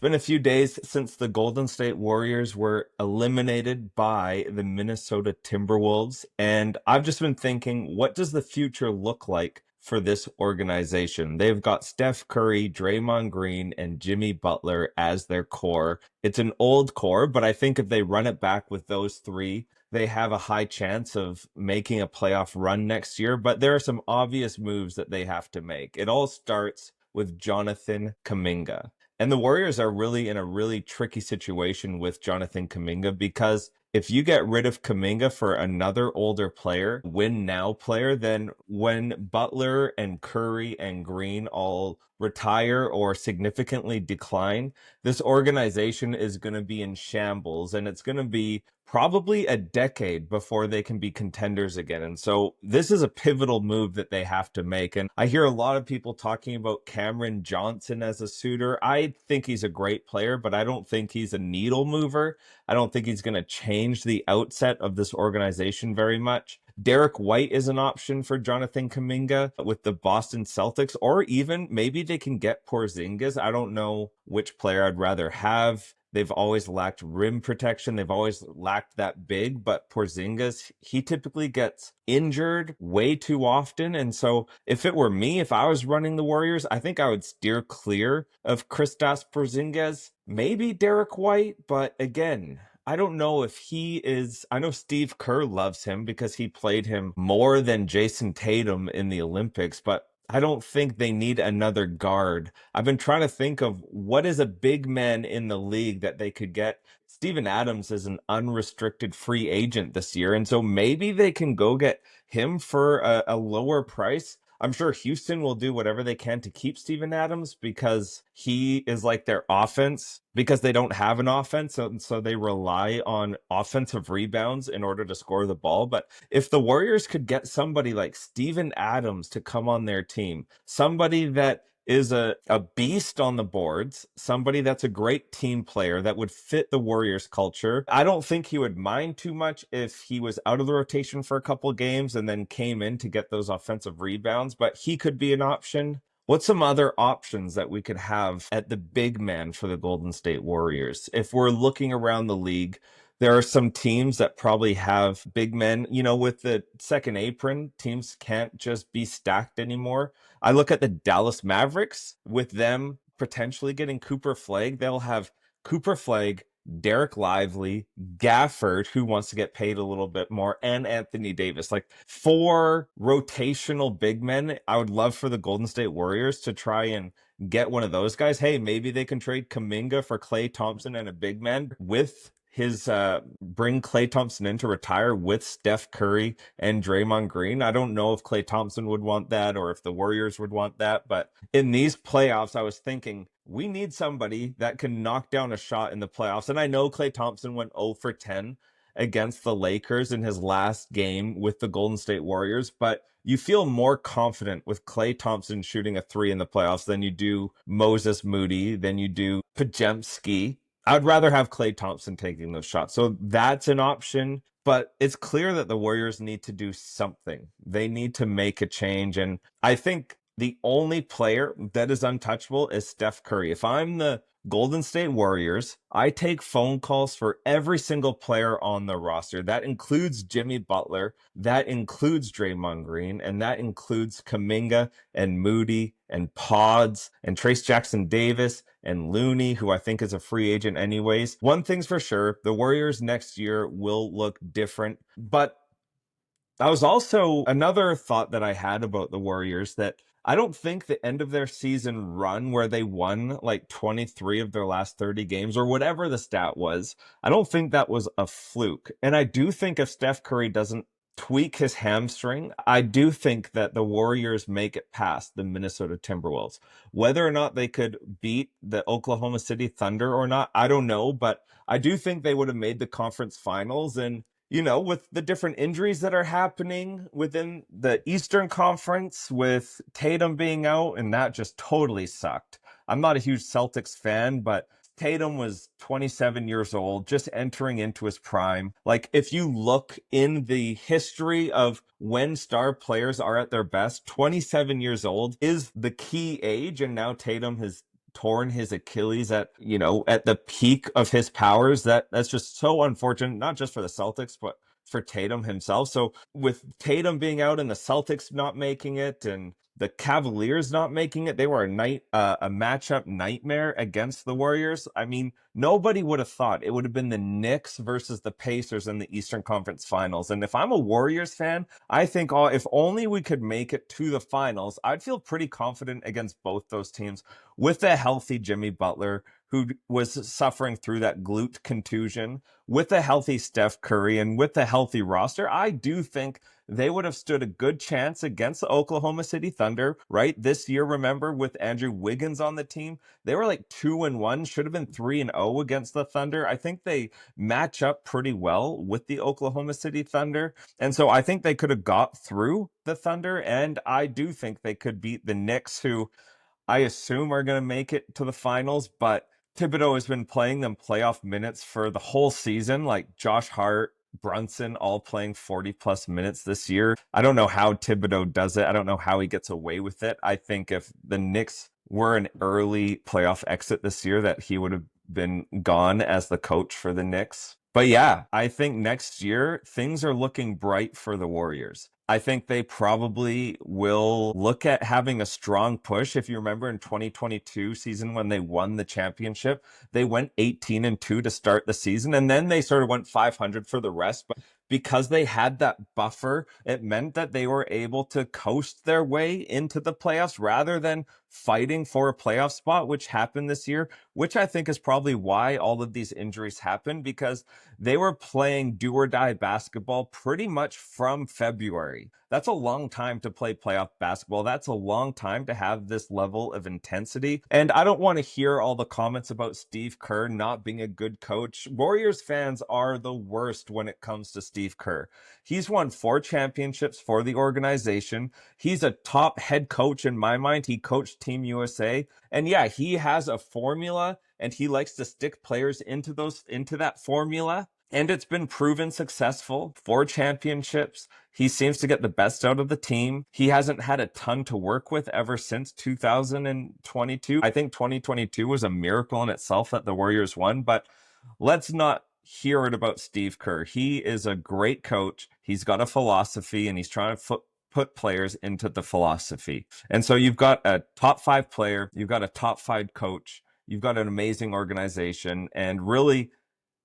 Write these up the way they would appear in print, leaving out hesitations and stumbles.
been a few days since the Golden State Warriors were eliminated by the Minnesota Timberwolves, and I've just been thinking, what does the future look like for this organization? They've got Steph Curry, Draymond Green, and Jimmy Butler as their core. It's an old core, but I think if they run it back with those three, they have a high chance of making a playoff run next year. But there are some obvious moves that they have to make. It all starts with Jonathan Kuminga. And the Warriors are really in a really tricky situation with Jonathan Kuminga because if you get rid of Kuminga for another older player, win now player, then when Butler and Curry and Green all retire or significantly decline, this organization is going to be in shambles and it's going to be probably a decade before they can be contenders again. And so this is a pivotal move that they have to make. And I hear a lot of people talking about Cameron Johnson as a suitor. I think he's a great player, but I don't think he's a needle mover. I don't think he's going to change the outset of this organization very much. Derek White is an option for Jonathan Kuminga with the Boston Celtics, or even maybe they can get Porzingis. I don't know which player I'd rather have. They've always lacked rim protection. They've always lacked that big, but Porzingis, he typically gets injured way too often. And so if it were me, if I was running the Warriors, I think I would steer clear of Kristaps Porzingis, maybe Derek White, but again, I don't know if he is. I know Steve Kerr loves him because he played him more than Jason Tatum in the Olympics, but I don't think they need another guard. I've been trying to think of what is a big man in the league that they could get. Steven Adams is an unrestricted free agent this year, and so maybe they can go get him for a lower price. I'm sure Houston will do whatever they can to keep Steven Adams because he is like their offense, because they don't have an offense. So they rely on offensive rebounds in order to score the ball. But if the Warriors could get somebody like Steven Adams to come on their team, somebody that is a beast on the boards, somebody that's a great team player that would fit the Warriors culture. I don't think he would mind too much if he was out of the rotation for a couple games and then came in to get those offensive rebounds, but he could be an option. What's some other options that we could have at the big man for the Golden State Warriors? If we're looking around the league, there are some teams that probably have big men. You know, with the second apron, teams can't just be stacked anymore. I look at the Dallas Mavericks with them potentially getting Cooper Flag. They'll have Cooper Flag, Derek Lively, Gafford, who wants to get paid a little bit more, and Anthony Davis. Like four rotational big men. I would love for the Golden State Warriors to try and get one of those guys. Hey, maybe they can trade Kuminga for Klay Thompson and a big man with his bring Klay Thompson in to retire with Steph Curry and Draymond Green. I don't know if Klay Thompson would want that or if the Warriors would want that, but in these playoffs, I was thinking we need somebody that can knock down a shot in the playoffs. And I know Klay Thompson went 0 for 10 against the Lakers in his last game with the Golden State Warriors, but you feel more confident with Klay Thompson shooting a three in the playoffs than you do Moses Moody, than you do Pajemski. I'd rather have Klay Thompson taking those shots. So that's an option. But it's clear that the Warriors need to do something. They need to make a change. And I think the only player that is untouchable is Steph Curry. If I'm the Golden State Warriors, I take phone calls for every single player on the roster. That includes Jimmy Butler, that includes Draymond Green, and that includes Kuminga and Moody and Pods and Trace Jackson Davis and Looney, who I think is a free agent anyways. One thing's for sure, the Warriors next year will look different. But that was also another thought that I had about the Warriors, that I don't think the end of their season run where they won like 23 of their last 30 games or whatever the stat was, I don't think that was a fluke. And I do think if Steph Curry doesn't tweak his hamstring, I do think that the Warriors make it past the Minnesota Timberwolves. Whether or not they could beat the Oklahoma City Thunder or not, I don't know, but I do think they would have made the conference finals. And you know, with the different injuries that are happening within the Eastern Conference, with Tatum being out, and that just totally sucked. I'm not a huge Celtics fan, but Tatum was 27 years old, just entering into his prime. Like, if you look in the history of when star players are at their best, 27 years old is the key age, and now Tatum has torn his Achilles at, at the peak of his powers. That's just so unfortunate, not just for the Celtics, but for Tatum himself. So with Tatum being out and the Celtics not making it and the Cavaliers not making it, they were a matchup nightmare against the Warriors. I mean, nobody would have thought it would have been the Knicks versus the Pacers in the Eastern Conference Finals. And if I'm a Warriors fan, I think, oh, if only we could make it to the finals, I'd feel pretty confident against both those teams with a healthy Jimmy Butler, who was suffering through that glute contusion, with a healthy Steph Curry, and with a healthy roster. I do think they would have stood a good chance against the Oklahoma City Thunder, right? This year, remember, with Andrew Wiggins on the team, they were like 2-1, should have been 3-0 against the Thunder. I think they match up pretty well with the Oklahoma City Thunder. And so I think they could have got through the Thunder, and I do think they could beat the Knicks, who I assume are going to make it to the finals, but Thibodeau has been playing them playoff minutes for the whole season, like Josh Hart, Brunson, all playing 40 plus minutes this year. I don't know how Thibodeau does it. I don't know how he gets away with it. I think if the Knicks were an early playoff exit this year, that he would have been gone as the coach for the Knicks. But yeah, I think next year things are looking bright for the Warriors. I think they probably will look at having a strong push. If you remember in 2022 season when they won the championship, they went 18-2 to start the season, and then they sort of went 500 for the rest. But because they had that buffer, it meant that they were able to coast their way into the playoffs rather than fighting for a playoff spot, which happened this year, which I think is probably why all of these injuries happened, because they were playing do or die basketball pretty much from February. That's a long time to play playoff basketball. That's a long time to have this level of intensity. And I don't want to hear all the comments about Steve Kerr not being a good coach. Warriors fans are the worst when it comes to Steve Kerr. He's won 4 championships for the organization. He's a top head coach in my mind. He coached Team USA. And yeah, he has a formula and he likes to stick players into that formula. And it's been proven successful. 4 championships. He seems to get the best out of the team. He hasn't had a ton to work with ever since 2022. I think 2022 was a miracle in itself that the Warriors won, but let's not hear it about Steve Kerr. He is a great coach. He's got a philosophy and he's trying to put players into the philosophy. And so you've got a top 5 player, you've got a top 5 coach, you've got an amazing organization, and really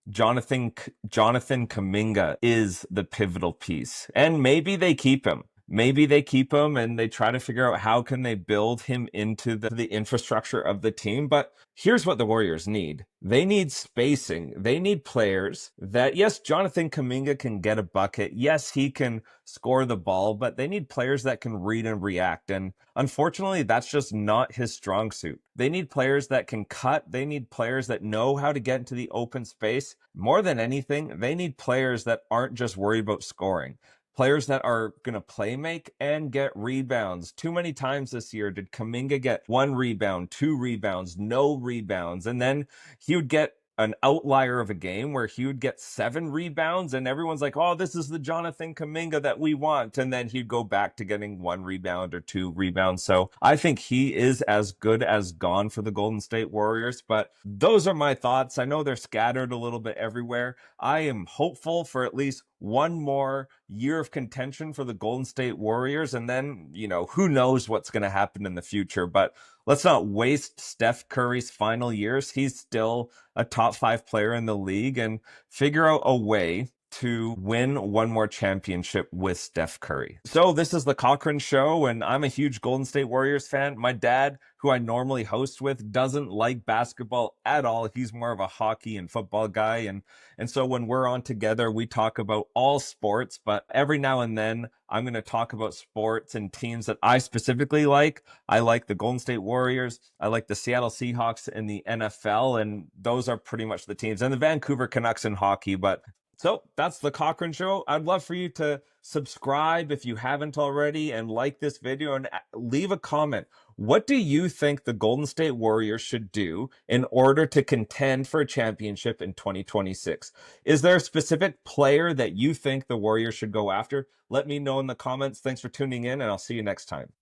Jonathan Kuminga is the pivotal piece. And maybe they keep him. Maybe they keep him and they try to figure out how can they build him into the infrastructure of the team. But here's what the Warriors need. They need spacing. They need players that, yes, Jonathan Kuminga can get a bucket. Yes, he can score the ball, but they need players that can read and react. And unfortunately, that's just not his strong suit. They need players that can cut. They need players that know how to get into the open space. More than anything, they need players that aren't just worried about scoring. Players that are going to play make and get rebounds. Too many times this year did Kuminga get 1 rebound, 2 rebounds, no rebounds, and then he would get an outlier of a game where he would get 7 rebounds and everyone's like, oh, this is the Jonathan Kuminga that we want. And then he'd go back to getting 1 rebound or 2 rebounds. So I think he is as good as gone for the Golden State Warriors. But those are my thoughts. I know they're scattered a little bit everywhere. I am hopeful for at least one more year of contention for the Golden State Warriors. And then, who knows what's going to happen in the future. But let's not waste Steph Curry's final years. He's still a top 5 player in the league, and figure out a way to win one more championship with Steph Curry. So this is the Cochran Show, and I'm a huge Golden State Warriors fan. My dad, who I normally host with, doesn't like basketball at all. He's more of a hockey and football guy. And so when we're on together, we talk about all sports, but every now and then I'm going to talk about sports and teams that I specifically like. I like the Golden State Warriors. I like the Seattle Seahawks in the NFL, and those are pretty much the teams. And the Vancouver Canucks in hockey, but so that's the Cochran Show. I'd love for you to subscribe if you haven't already and like this video and leave a comment. What do you think the Golden State Warriors should do in order to contend for a championship in 2026? Is there a specific player that you think the Warriors should go after? Let me know in the comments. Thanks for tuning in, and I'll see you next time.